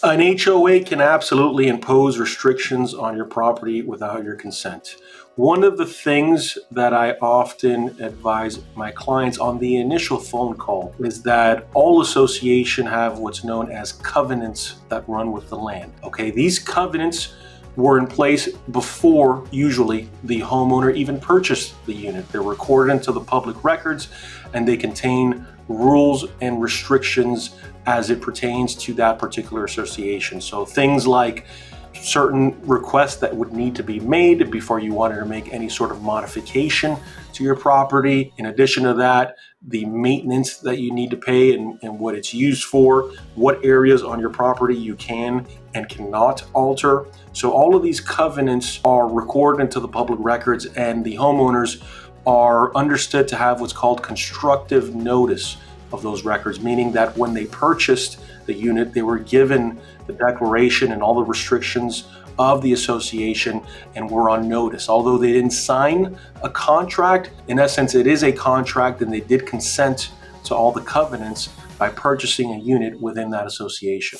An HOA can absolutely impose restrictions on your property without your consent. One of the things that I often advise my clients on the initial phone call is that all associations have what's known as covenants that run with the land. Okay, these covenants were in place before usually the homeowner even purchased the unit. They're recorded into the public records and they contain rules and restrictions as it pertains to that particular association. So things like certain requests that would need to be made before you wanted to make any sort of modification to your property. In addition to that, the maintenance that you need to pay and what it's used for, what areas on your property you can and cannot alter. So all of these covenants are recorded into the public records, and the homeowners are understood to have what's called constructive notice of those records, meaning that when they purchased the unit, they were given the declaration and all the restrictions of the association and were on notice. Although they didn't sign a contract, in essence, it is a contract, and they did consent to all the covenants by purchasing a unit within that association.